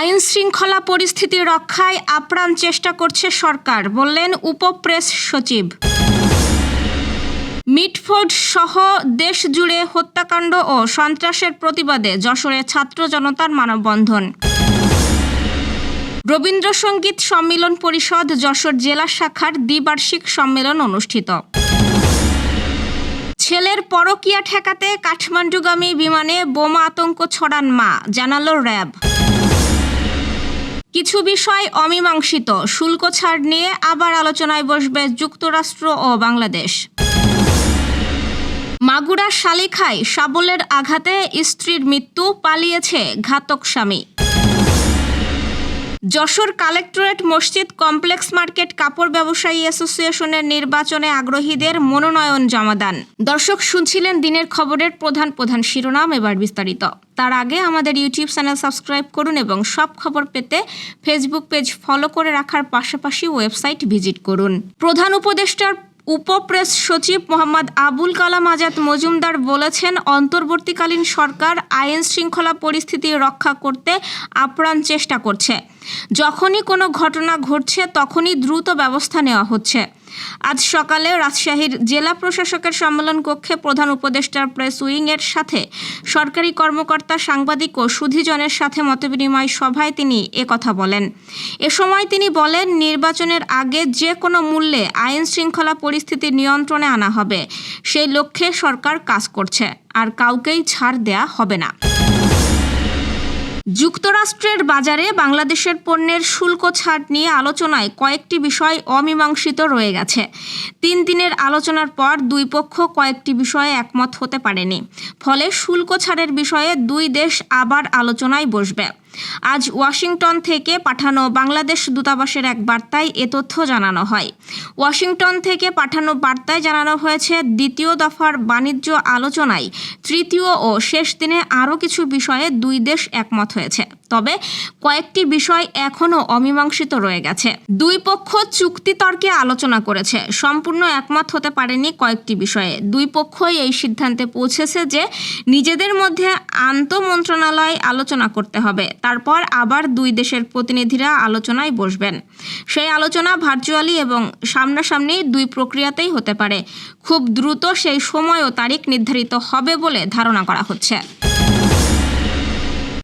আইন শৃঙ্খলা পরিস্থিতি রক্ষায় আপ্রাণ চেষ্টা করছে সরকার, বললেন উপপ্রেস সচিব। মিটফোর্ড সহ দেশ জুড়ে হত্যাকাণ্ড ও সন্ত্রাসের প্রতিবাদে যশোরে ছাত্র জনতার মানববন্ধন। রবীন্দ্রসঙ্গীত সম্মিলন পরিষদ যশোর জেলা শাখার দ্বিবার্ষিক সম্মেলন অনুষ্ঠিত। ছেলের পরকীয়া ঠেকাতে কাঠমান্ডুগামী বিমানে বোমা আতঙ্ক ছড়ান মা, জানালো র্যাব। কিছু বিষয় অমীমাংসিত, শুল্ক ছাড় নিয়ে আবার আলোচনায় বসবে যুক্তরাষ্ট্র ও বাংলাদেশ। মাগুরা শালিখায় শাবলের আঘাতে স্ত্রীর মৃত্যু, পালিয়েছে ঘাতক স্বামী। যশোর কালেক্টরেট মসজিদ কমপ্লেক্স মার্কেট কাপড় ব্যবসায়ী অ্যাসোসিয়েশনের নির্বাচনে আগ্রহীদের মনোনয়ন জমা দান। দর্শক, শুনছিলেন দিনের খবরের প্রধান শিরোনাম, এবার বিস্তারিত। তার আগে আমাদের ইউটিউব চ্যানেল সাবস্ক্রাইব করুন এবং সব খবর পেতে ফেসবুক পেজ ফলো করে রাখার পাশাপাশি ওয়েবসাইট ভিজিট করুন। প্রধান উপদেষ্টার উপপ্রেস সচিব মোহাম্মদ আবুল কালাম আজাদ মজুমদার বলেছেন, অন্তর্বর্তীকালীন সরকার আইন শৃঙ্খলা পরিস্থিতি রক্ষা করতে আপ্রাণ চেষ্টা করছে। যখনই কোনো ঘটনা ঘটছে তখনই দ্রুত ব্যবস্থা নেওয়া হচ্ছে। আজ সকালে রাজশাহীর জেলা প্রশাসকের সম্মেলন কক্ষে প্রধান উপদেষ্টার প্রেস উইংয়ের সাথে সরকারি কর্মকর্তা, সাংবাদিক ও সুধীজনের সাথে মতবিনিময় সভায় তিনি একথা বলেন। এ সময় তিনি বলেন, নির্বাচনের আগে যে কোনো মূল্যে আইন শৃঙ্খলা পরিস্থিতি নিয়ন্ত্রণে আনা হবে, সেই লক্ষ্যে সরকার কাজ করছে, আর কাউকেই ছাড় দেয়া হবে না। যুক্তরাষ্ট্রের বাজারে বাংলাদেশের পণ্যের শুল্ক ছাড় নিয়ে আলোচনায় কয়েকটি বিষয় অমীমাংসিত রয়ে গেছে। 3 দিনের আলোচনার পর দুই পক্ষ কয়েকটি বিষয়ে একমত হতে পারেনি। ফলে শুল্ক ছাড়ের বিষয়ে দুই দেশ আবার আলোচনায় বসবে। আজ ওয়াশিংটন থেকে পাঠানো বাংলাদেশ দূতাবাসের এক বার্তায় এ তথ্য জানানো হয়। ওয়াশিংটন থেকে পাঠানো বার্তায় জানানো হয়েছে, দ্বিতীয় দফার বাণিজ্য আলোচনায় তৃতীয় ও শেষ দিনে আরও কিছু বিষয়ে দুই দেশ একমত হয়েছে। তবে কয়েকটি বিষয় এখনও অমীমাংসিত রয়ে গেছে। দুই পক্ষ চুক্তি তর্কে আলোচনা করেছে, সম্পূর্ণ একমত হতে পারেনি কয়েকটি বিষয়ে। দুই পক্ষই এই সিদ্ধান্তে পৌঁছেছে যে নিজেদের মধ্যে আন্তঃমন্ত্রণালয় আলোচনা করতে হবে, তারপর আবার দুই দেশের প্রতিনিধিরা আলোচনায় বসবেন। সেই আলোচনা ভার্চুয়ালি এবং সামনাসামনি দুই প্রক্রিয়াতেই হতে পারে। খুব দ্রুত সেই সময় ও তারিখ নির্ধারিত হবে বলে ধারণা করা হচ্ছে।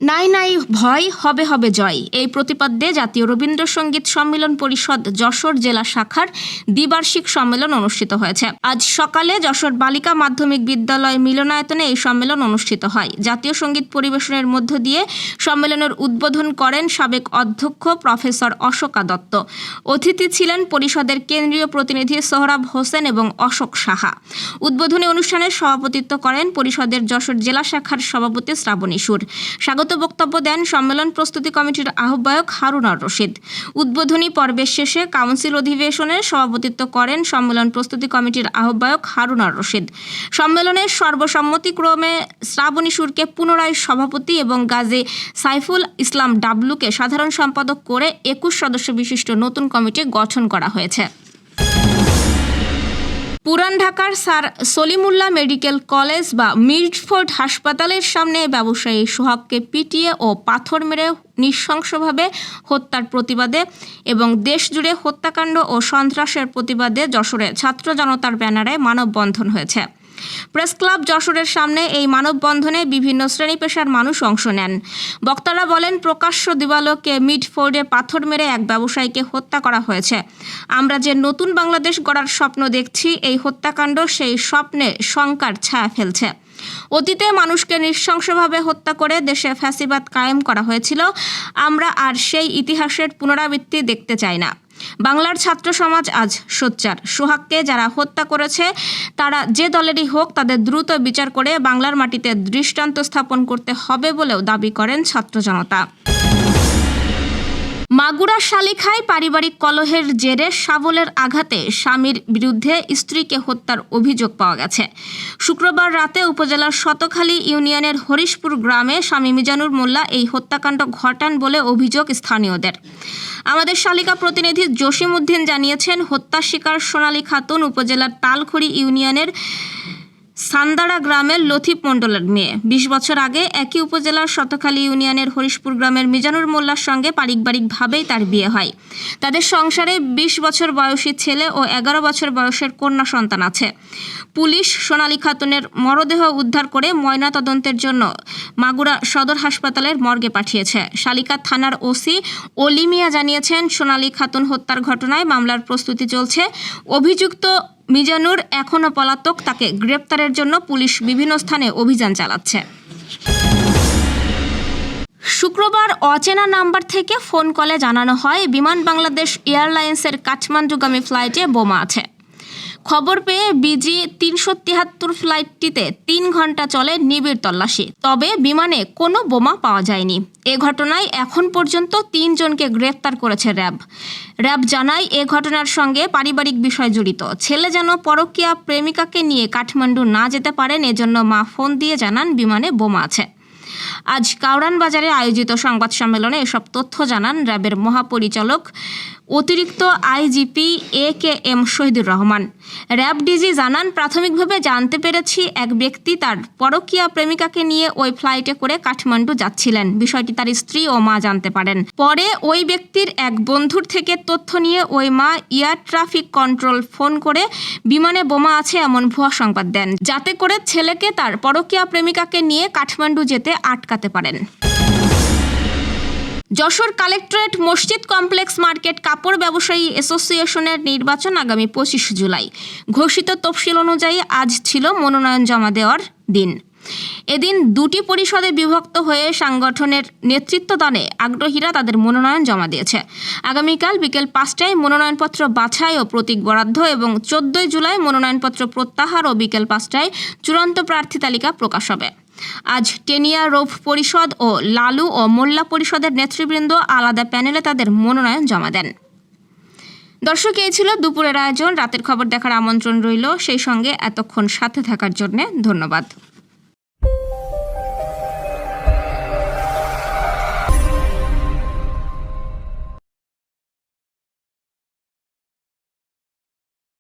নাই নাই ভয়, হবে হবে জয়, এই প্রতিপাদ্যে জাতীয় রবীন্দ্রসঙ্গীত সম্মিলন পরিষদ যশোর জেলা শাখার দ্বিবার্ষিক সম্মেলন অনুষ্ঠিত হয়েছে। আজ সকালে যশোর বালিকা মাধ্যমিক বিদ্যালয় মিলনায়তনে এই সম্মেলন অনুষ্ঠিত হয়। জাতীয় সঙ্গীত পরিবেশনের মধ্য দিয়ে সম্মেলনের উদ্বোধন করেন সাবেক অধ্যক্ষ প্রফেসর অশোকা দত্ত। অতিথি ছিলেন পরিষদের কেন্দ্রীয় প্রতিনিধি সোহরাব হোসেন এবং অশোক সাহা। উদ্বোধনী অনুষ্ঠানে সভাপতিত্ব করেন পরিষদের যশোর জেলা শাখার সভাপতি শ্রাবণী সুর। স্বাগত বক্তব্য দেন সম্মেলন প্রস্তুতি কমিটির আহ্বায়ক হারুনার রশিদ। উদ্বোধনী পর্বের শেষে কাউন্সিল অধিবেশনে সভাপতিত্ব করেন সম্মেলন প্রস্তুতি কমিটির আহ্বায়ক হারুনার রশিদ। সম্মেলনের সর্বসম্মতিক্রমে শ্রাবণী সুরকে পুনরায় সভাপতি এবং গাজী সাইফুল ইসলাম ডাবলুকে সাধারণ সম্পাদক করে 21 সদস্য বিশিষ্ট নতুন কমিটি গঠন করা হয়েছে। পুরান ঢাকার স্যার সলিমুল্লাহ মেডিকেল কলেজ বা মিটফোর্ড হাসপাতালের সামনে ব্যবসায়ী সোহাগকে পিটিয়ে ও পাথর মেরে নৃশংসভাবে হত্যার প্রতিবাদে এবং দেশজুড়ে হত্যাকাণ্ড ও সন্ত্রাসের প্রতিবাদে যশোরে ছাত্র জনতার ব্যানারে মানববন্ধন হয়েছে। প্রেস ক্লাব যশোরের সামনে এই মানববন্ধনে বিভিন্ন শ্রেণী পেশার মানুষ অংশ নেন। বক্তারা বলেন, প্রকাশ্য দিবালোকে মিটফোর্ডে পাথর মেরে এক ব্যবসায়ীকে হত্যা করা হয়েছে। আমরা যে নতুন বাংলাদেশ গড়ার স্বপ্ন দেখছি, এই হত্যাকাণ্ড সেই স্বপ্নে শঙ্কার ছায়া ফেলছে। অতীতে মানুষকে নৃশংসভাবে হত্যা করে দেশে ফ্যাসিবাদ কায়েম করা হয়েছিল। আমরা আর সেই ইতিহাসের পুনরাবৃত্তি দেখতে চাই না। বাংলার ছাত্র সমাজ আজ সোচ্চার। সোহাগকে যারা হত্যা করেছে তারা যে দলেরই হোক, তাদের দ্রুত বিচার করে বাংলার মাটিতে দৃষ্টান্ত স্থাপন করতে হবে বলেও দাবি করেন ছাত্র জনতা। মাগুরা শালিখায় পারিবারিক কলহের জেরে শাবলের আঘাতে স্বামীর বিরুদ্ধে স্ত্রীকে হত্যার অভিযোগ পাওয়া গেছে। শুক্রবার রাতে উপজেলার শতখালী ইউনিয়নের হরিশপুর গ্রামে স্বামী মিজানুর মোল্লা এই হত্যাকাণ্ড ঘটান বলে অভিযোগ স্থানীয়দের। আমাদের শালিকা প্রতিনিধি জসিম উদ্দিন জানিয়েছেন, হত্যার শিকার সোনালী খাতুন উপজেলার তালখড়ি ইউনিয়নের সান্দাড়া গ্রামের লতিফ মণ্ডলের মেয়ে। 20 বছর আগে একই উপজেলার শতখালী ইউনিয়নের হরিশপুর গ্রামের মিজানুর মোল্লার সঙ্গে পারিবারিকভাবেই তার বিয়ে হয়। তাদের সংসারে 20 বছর বয়সী ছেলে ও 11 বছর বয়সের কন্যা সন্তান আছে। পুলিশ সোনালী খাতুনের মরদেহ উদ্ধার করে ময়নাতদন্তের জন্য মাগুরা সদর হাসপাতালের মর্গে পাঠিয়েছে। শালিকা থানার ওসি অলি মিয়া জানিয়েছেন, সোনালী খাতুন হত্যার ঘটনায় মামলার প্রস্তুতি চলছে। অভিযুক্ত মিজানুর এখনও পলাতক, তাকে গ্রেপ্তারের জন্য পুলিশ বিভিন্ন স্থানে অভিযান চালাচ্ছে। শুক্রবার অচেনা নাম্বার থেকে ফোন কলে জানানো হয় বিমান বাংলাদেশ এয়ারলাইন্সের কাঠমান্ডুগামী ফ্লাইটে বোমা আছে। খবর পেয়ে বিজি 373 ফ্লাইটটিতে 3 ঘন্টা চলে নিবিড় তল্লাশি, তবে বিমানে কোনো বোমা পাওয়া যায়নি। এ ঘটনায় এখন পর্যন্ত 3 জনকে গ্রেফতার করেছে র্যাব জানায়, এ ঘটনার সঙ্গে পারিবারিক বিষয় জড়িত। ছেলে যেন পরকীয়া প্রেমিকাকে নিয়ে কাঠমান্ডু না যেতে পারেন, এজন্য মা ফোন দিয়ে জানান বিমানে বোমা আছে। আজ কাউরান বাজারে আয়োজিত সংবাদ সম্মেলনে এসব তথ্য জানান র্যাবের মহাপরিচালক অতিরিক্ত IGP AKM Shahidur Rahman. RAB DG জানান, প্রাথমিকভাবে জানতে পেরেছি এক ব্যক্তি তার পরকীয়া প্রেমিকাকে নিয়ে ওই ফ্লাইটে করে কাঠমান্ডু যাচ্ছিলেন। বিষয়টি তার স্ত্রী ও মা জানতে পারেন। পরে ওই ব্যক্তির এক বন্ধুর থেকে তথ্য নিয়ে ওই মা এয়ার ট্রাফিক কন্ট্রোল ফোন করে বিমানে বোমা আছে এমন ভুয়া সংবাদ দেন, যাতে করে ছেলেকে তার পরকীয়া প্রেমিকাকে নিয়ে কাঠমান্ডু যেতে আটকাতে পারেন। যশোর কালেক্টরেট মসজিদ কমপ্লেক্স মার্কেট কাপড় ব্যবসায়ী অ্যাসোসিয়েশনের নির্বাচন আগামী 25 জুলাই। ঘোষিত তফসিল অনুযায়ী আজ ছিল মনোনয়ন জমা দেওয়ার দিন। এদিন 2টি পরিষদে বিভক্ত হয়ে সাংগঠনের নেতৃত্বদানে আগ্রহীরা তাদের মনোনয়ন জমা দিয়েছে। আগামীকাল বিকেল 5টায় মনোনয়নপত্র বাছাই ও প্রতীক বরাদ্দ এবং 14 জুলাই মনোনয়নপত্র প্রত্যাহার ও বিকেল 5টায় চূড়ান্ত প্রার্থী তালিকা প্রকাশ হবে। আজ টেনিয়া রৌফ পরিষদ ও লালু ও মোল্লা পরিষদের নেতৃবৃন্দ আলাদা প্যানেলে তাদের মনোনয়ন জমা দেন। দর্শক, এই ছিল দুপুরের আয়োজন। রাতের খবর দেখার আমন্ত্রণ রইল। সেই সঙ্গে এতক্ষণ সাথে থাকার জন্য ধন্যবাদ।